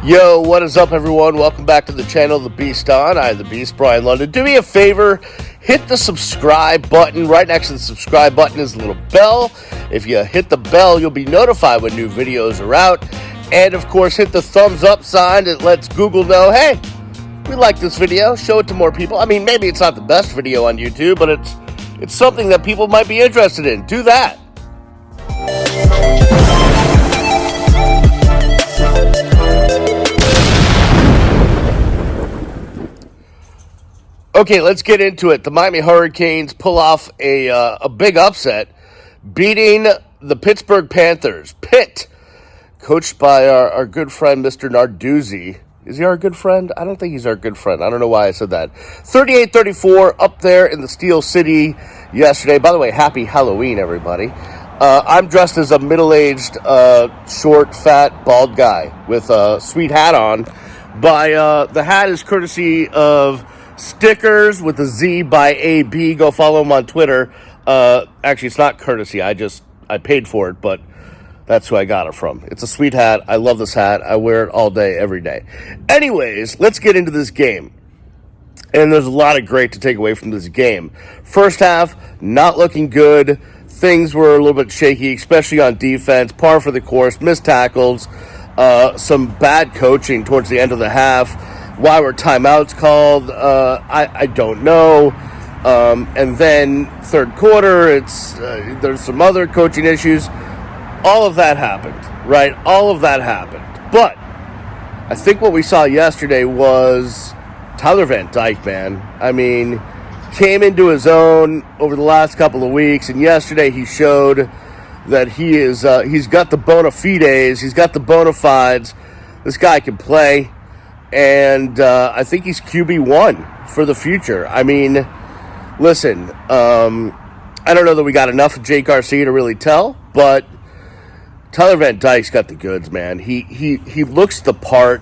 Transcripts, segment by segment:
Yo, what is up, everyone? Welcome back to the channel, The Beast On. I'm The Beast, Brian London. Do me a favor, hit the subscribe button. Right next to the subscribe button is a little bell. If you hit the bell, you'll be notified when new videos are out. And, of course, hit the thumbs up sign that lets Google know, hey, we like this video. Show it to more people. I mean, maybe it's not the best video on YouTube, but it's something that people might be interested in. Do that. Okay, let's get into it. The Miami Hurricanes pull off a big upset, beating the Pittsburgh Panthers. Pitt, coached by our good friend, Mr. Narduzzi. Is he our good friend? I don't think he's our good friend. I don't know why I said that. 38-34 up there in the Steel City yesterday. By the way, happy Halloween, everybody. I'm dressed as a middle-aged, short, fat, bald guy with a sweet hat on. The hat is courtesy of Stickers with a Z by AB. Go follow him on Twitter. Actually, it's not courtesy. I paid for it, but that's who I got it from. It's a sweet hat. I love this hat. I wear it all day, every day. Anyways, let's get into this game. And there's a lot of great to take away from this game. First half, not looking good. Things were a little bit shaky, especially on defense. Par for the course, missed tackles, some bad coaching towards the end of the half. Why were timeouts called? I don't know. And then third quarter, there's some other coaching issues. All of that happened, right? All of that happened. But I think what we saw yesterday was Tyler Van Dyke, man. I mean, came into his own over the last couple of weeks, and yesterday he showed that he's got the bona fides, he's got the bona fides. This guy can play. And I think he's QB1 for the future. I mean, listen, I don't know that we got enough of Jake Garcia to really tell, but Tyler Van Dyke's got the goods, man. He looks the part.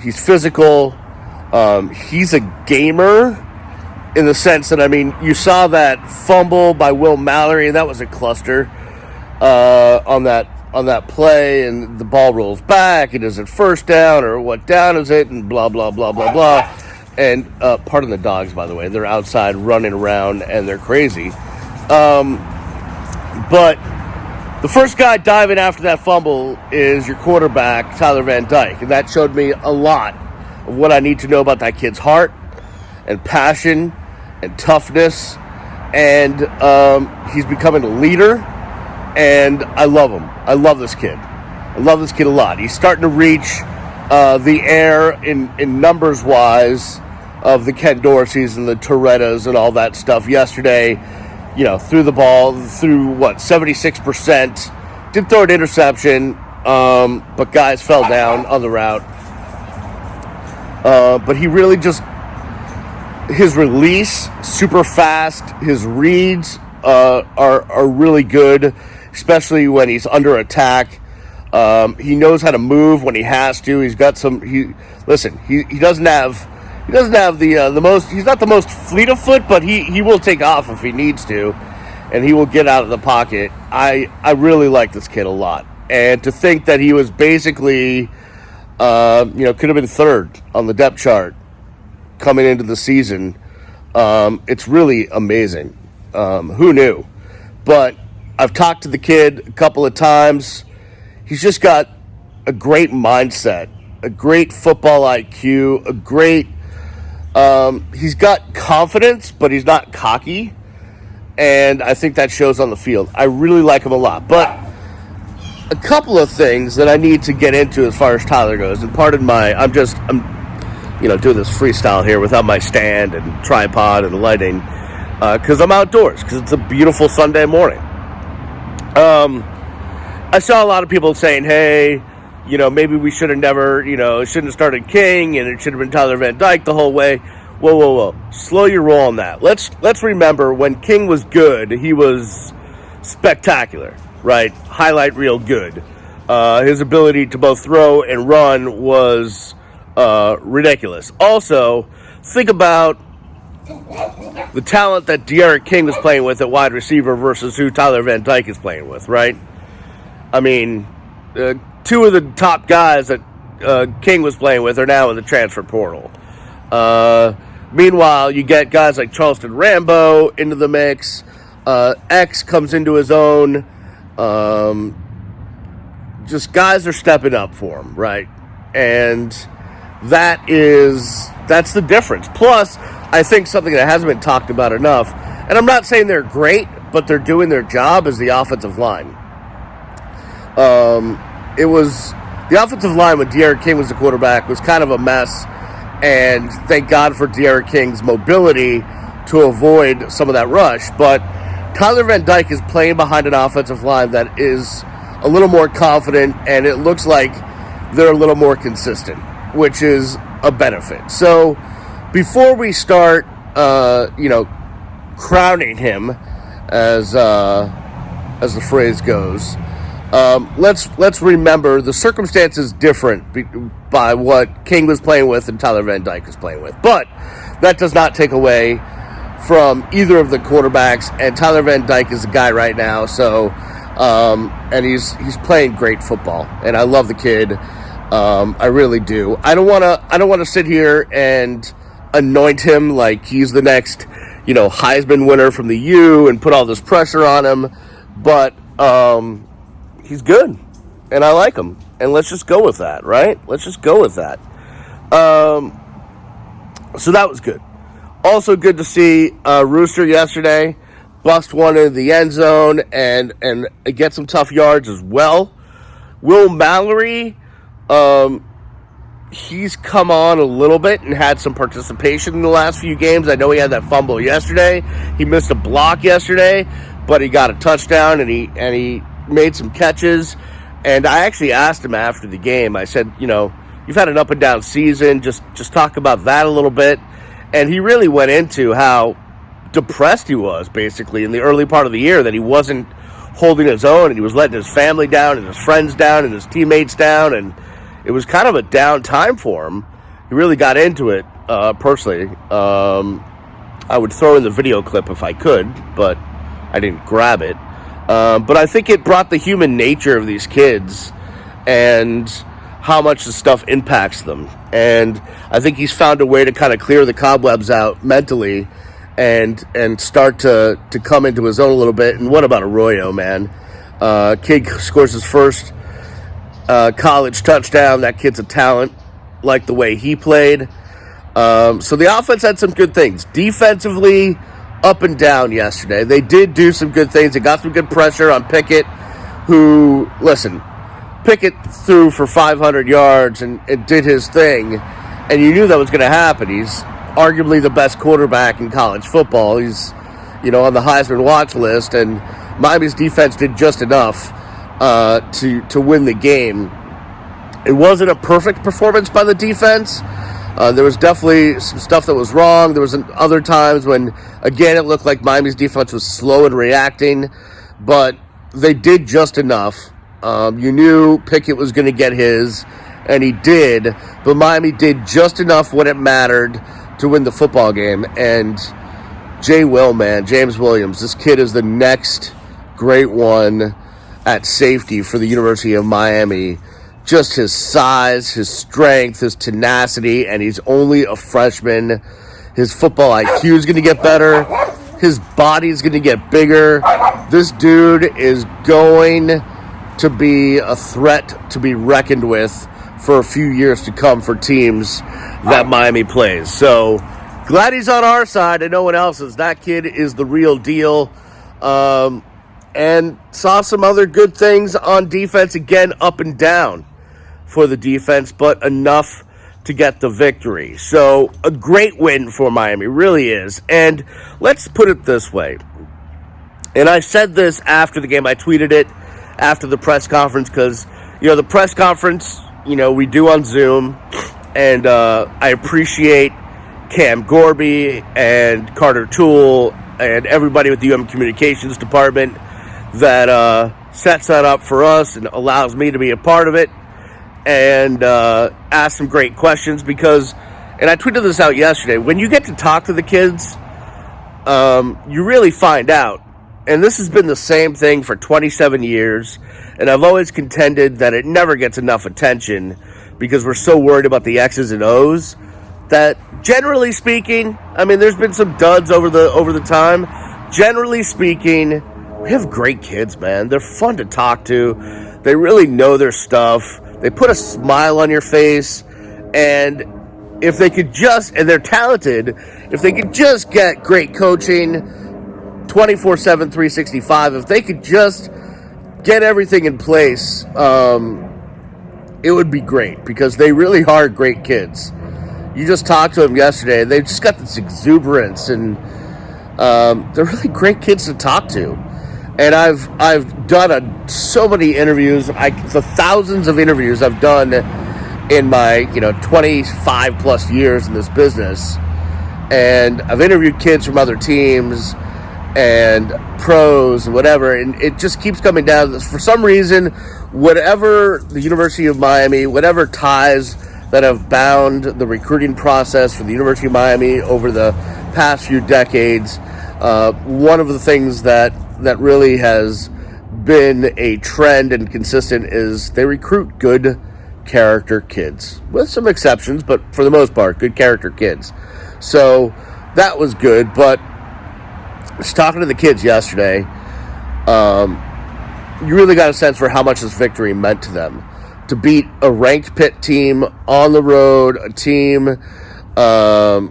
He's physical. He's a gamer in the sense that, I mean, you saw that fumble by Will Mallory, and that was a cluster on that play, and the ball rolls back, and is it first down, or what down is it, and blah, blah, blah, blah, blah. And pardon the dogs, by the way. They're outside running around, and they're crazy. But the first guy diving after that fumble is your quarterback, Tyler Van Dyke, and that showed me a lot of what I need to know about that kid's heart and passion and toughness, and he's becoming a leader. And I love him. I love this kid. I love this kid a lot. He's starting to reach the air in numbers-wise of the Ken Dorseys and the Torettas and all that stuff. Yesterday, threw the ball through, 76%. Did throw an interception, but guys fell down on the route. But he really just, his release, super fast. His reads are really good, especially when he's under attack. He knows how to move when he has to. He's got some. He doesn't have the most. He's not the most fleet of foot, but he will take off if he needs to, and he will get out of the pocket. I really like this kid a lot, and to think that he was basically, could have been third on the depth chart coming into the season. It's really amazing. Who knew? But I've talked to the kid a couple of times. He's just got a great mindset, a great football IQ, he's got confidence, but he's not cocky. And I think that shows on the field. I really like him a lot. But a couple of things that I need to get into as far as Tyler goes. And pardon I'm doing this freestyle here without my stand and tripod and lighting. Because I'm outdoors, because it's a beautiful Sunday morning. I saw a lot of people saying, hey, maybe we should have never, shouldn't have started King, and it should have been Tyler Van Dyke the whole way. Whoa. Slow your roll on that. Let's remember, when King was good, he was spectacular, right? Highlight reel good. His ability to both throw and run was ridiculous. Also, think about the talent that De'Aaron King was playing with at wide receiver versus who Tyler Van Dyke is playing with, right? I mean, two of the top guys that King was playing with are now in the transfer portal. Meanwhile, you get guys like Charleston Rambo into the mix. X comes into his own. Just guys are stepping up for him, right? And that's the difference. Plus, I think something that hasn't been talked about enough, and I'm not saying they're great, but they're doing their job, is the offensive line. It was the offensive line when De'Aaron King was the quarterback was kind of a mess, and thank God for De'Aaron King's mobility to avoid some of that rush. But Tyler Van Dyke is playing behind an offensive line that is a little more confident, and it looks like they're a little more consistent, which is a benefit. So before we start, crowning him, as the phrase goes, let's remember the circumstances different by what King was playing with and Tyler Van Dyke was playing with. But that does not take away from either of the quarterbacks, and Tyler Van Dyke is a guy right now. So, and he's playing great football, and I love the kid. I really do. I don't want to sit here and anoint him like he's the next, Heisman winner from the U and put all this pressure on him, but he's good, and I like him, and let's just go with that, right? Let's just go with that. So that was good. Also good to see Rooster yesterday bust one in the end zone and get some tough yards as well. Will Mallory, he's come on a little bit and had some participation in the last few games. I know he had that fumble yesterday. He missed a block yesterday, but he got a touchdown and he made some catches. And I actually asked him after the game. I said, you've had an up and down season. Just talk about that a little bit. And he really went into how depressed he was, basically, in the early part of the year, that he wasn't holding his own, and he was letting his family down and his friends down and his teammates down, and it was kind of a down time for him. He really got into it, personally. I would throw in the video clip if I could, but I didn't grab it. But I think it brought the human nature of these kids and how much the stuff impacts them. And I think he's found a way to kind of clear the cobwebs out mentally and start to come into his own a little bit. And what about Arroyo, man? Kid scores his first college touchdown. That kid's a talent, like the way he played. So the offense had some good things. Defensively, up and down yesterday. They did do some good things. They got some good pressure on Pickett, who, listen, Pickett threw for 500 yards and did his thing, and you knew that was going to happen. He's arguably the best quarterback in college football. He's, on the Heisman watch list, and Miami's defense did just enough to win the game. It wasn't a perfect performance by the defense. There was definitely some stuff that was wrong. There was other times when, again, it looked like Miami's defense was slow in reacting, but they did just enough. You knew Pickett was going to get his, and he did, but Miami did just enough when it mattered to win the football game. And James Williams, this kid is the next great one at safety for the University of Miami. Just his size, his strength, his tenacity, and he's only a freshman. His football IQ is going to get better. His body's going to get bigger. This dude is going to be a threat to be reckoned with for a few years to come for teams that Miami plays. So glad he's on our side and no one else's. That kid is the real deal. And saw some other good things on defense, again, up and down for the defense, but enough to get the victory. So a great win for Miami, really is. And let's put it this way. And I said this after the game. I tweeted it after the press conference because, the press conference, we do on Zoom. And I appreciate Cam Gorby and Carter Toole and everybody with the UM Communications Department that sets that up for us and allows me to be a part of it. And ask some great questions because, and I tweeted this out yesterday, when you get to talk to the kids, you really find out and this has been the same thing for 27 years, and I've always contended that it never gets enough attention because we're so worried about the X's and O's, that generally speaking, I mean, there's been some duds over the time. Generally speaking, we have great kids, man. They're fun to talk to. They really know their stuff. They put a smile on your face, and if they could just, and they're talented, if they could just get great coaching 24/7, 365, if they could just get everything in place, it would be great, because they really are great kids. You just talked to them yesterday, and they've just got this exuberance, and they're really great kids to talk to. And I've done so many interviews, the thousands of interviews I've done in my 25 plus years in this business, and I've interviewed kids from other teams and pros and whatever, and it just keeps coming down. For some reason, whatever the University of Miami, whatever ties that have bound the recruiting process for the University of Miami over the past few decades, one of the things that really has been a trend and consistent is they recruit good character kids, with some exceptions, but for the most part, good character kids. So that was good. But I was talking to the kids yesterday. You really got a sense for how much this victory meant to them. To beat a ranked Pitt team on the road, a team, that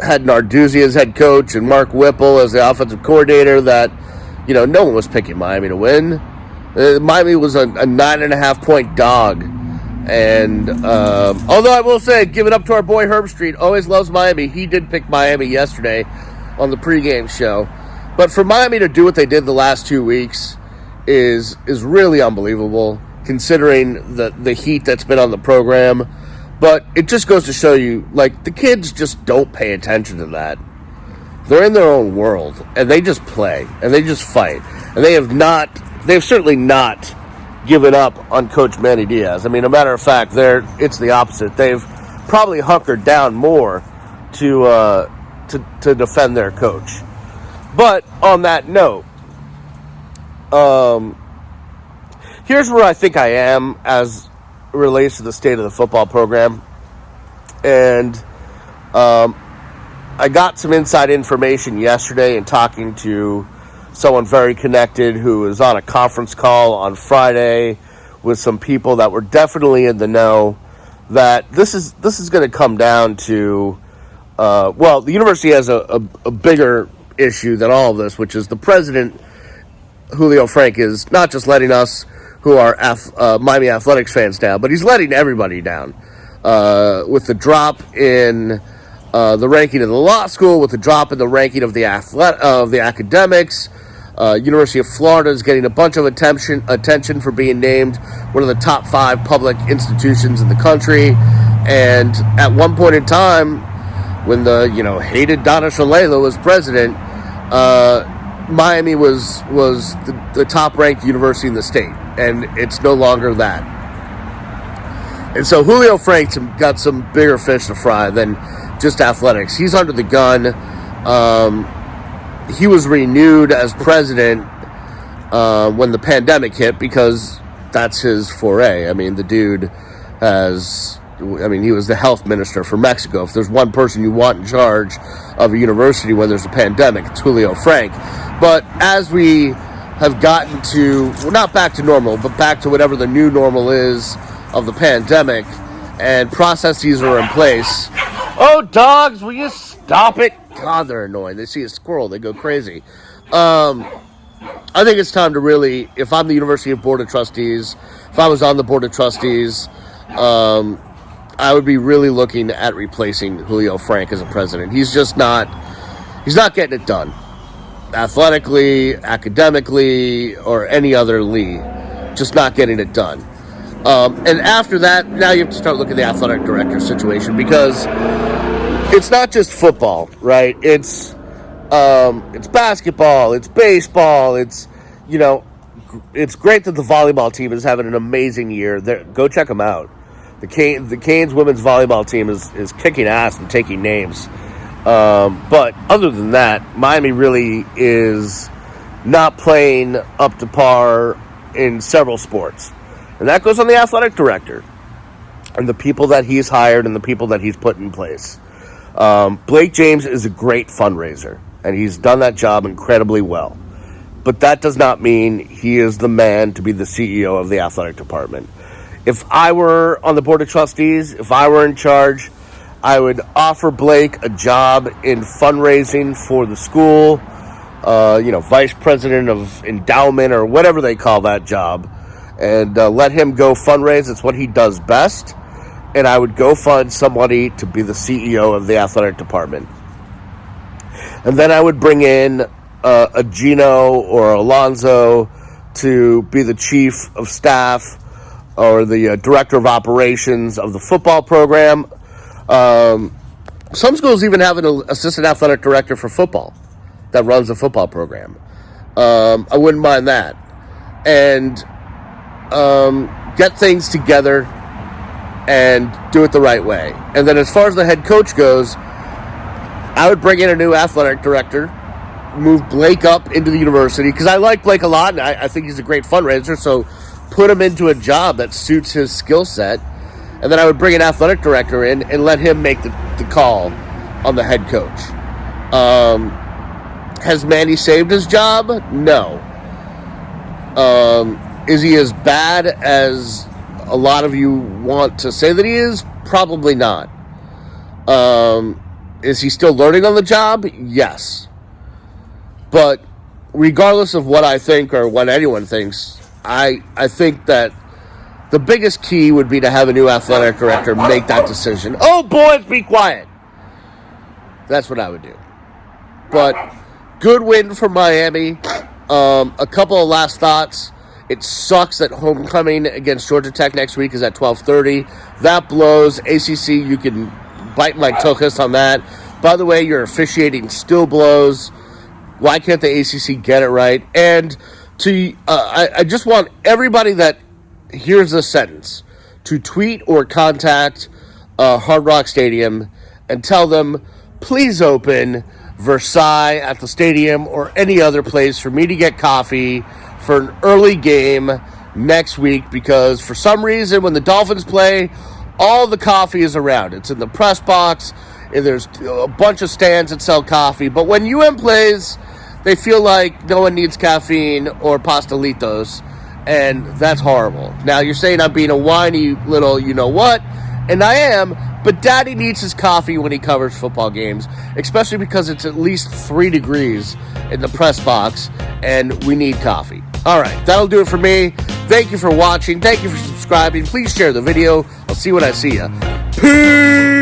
had Narduzzi as head coach and Mark Whipple as the offensive coordinator, that, no one was picking Miami to win. Miami was a 9.5 point dog. And although I will say, give it up to our boy Herb Street, always loves Miami. He did pick Miami yesterday on the pregame show. But for Miami to do what they did the last 2 weeks is really unbelievable, considering the heat that's been on the program. But it just goes to show you, the kids just don't pay attention to that. They're in their own world, and they just play, and they just fight. And they've certainly not given up on Coach Manny Diaz. I mean, a matter of fact, it's the opposite. They've probably hunkered down more to defend their coach. But on that note, here's where I think I am as it relates to the state of the football program. And I got some inside information yesterday in talking to someone very connected who was on a conference call on Friday with some people that were definitely in the know, that this is going to come down to, the university has a bigger issue than all of this, which is the president, Julio Frank, is not just letting us who are Miami Athletics fans down, but he's letting everybody down. With the drop in the ranking of the law school, with the drop in the ranking of the academics, University of Florida is getting a bunch of attention for being named one of the top 5 public institutions in the country. And at one point in time, when the hated Donna Shalala was president, Miami was the top ranked university in the state, and it's no longer that. And so Julio Frank's got some bigger fish to fry than just athletics. He's under the gun. He was renewed as president when the pandemic hit, because that's his foray. I mean, the dude he was the health minister for Mexico. If there's one person you want in charge of a university when there's a pandemic, it's Julio Frank. But as we have gotten to, well, not back to normal, but back to whatever the new normal is of the pandemic, and processes are in place. Oh, dogs, will you stop it? God, they're annoying. They see a squirrel, they go crazy. I think it's time to really, if I'm the University of Board of Trustees, if I was on the Board of Trustees, I would be really looking at replacing Julio Frank as a president. He's not getting it done. Athletically, academically, or any other league. Just not getting it done. And after that, now you have to start looking at the athletic director situation, because it's not just football, right? It's basketball, it's baseball, it's great that the volleyball team is having an amazing year. Go check them out. The Canes women's volleyball team is kicking ass and taking names. But other than that, Miami really is not playing up to par in several sports. And that goes on the athletic director and the people that he's hired and the people that he's put in place. Blake James is a great fundraiser, and he's done that job incredibly well. But that does not mean he is the man to be the CEO of the athletic department. If I were on the board of trustees, if I were in charge, I would offer Blake a job in fundraising for the school, vice president of endowment or whatever they call that job, and let him go fundraise. It's what he does best. And I would go find somebody to be the CEO of the athletic department. And then I would bring in a Gino or Alonzo to be the chief of staff or the director of operations of the football program. Some schools even have an assistant athletic director for football that runs the football program. I wouldn't mind that. And get things together and do it the right way. And then as far as the head coach goes, I would bring in a new athletic director, move Blake up into the university, because I like Blake a lot, and I think he's a great fundraiser, so put him into a job that suits his skill set. And then I would bring an athletic director in and let him make the call on the head coach. Has Manny saved his job? No. Is he as bad as a lot of you want to say that he is? Probably not. Is he still learning on the job? Yes. But regardless of what I think or what anyone thinks, I think that the biggest key would be to have a new athletic director make that decision. Oh, boys, be quiet. That's what I would do. But good win for Miami. A couple of last thoughts. It sucks that homecoming against Georgia Tech next week is at 12:30. That blows. ACC, you can bite my tuchus on that. By the way, your officiating still blows. Why can't the ACC get it right? And I just want everybody that hears this sentence to tweet or contact Hard Rock Stadium and tell them, please open Versailles at the stadium or any other place for me to get coffee for an early game next week, because for some reason when the Dolphins play, all the coffee is around. It's in the press box, and there's a bunch of stands that sell coffee. But when UM plays, they feel like no one needs caffeine or pastelitos, and that's horrible. Now, you're saying I'm being a whiny little you-know-what, and I am, but Daddy needs his coffee when he covers football games, especially because it's at least 3 degrees in the press box, and we need coffee. All right, that'll do it for me. Thank you for watching. Thank you for subscribing. Please share the video. I'll see you when I see you. Peace!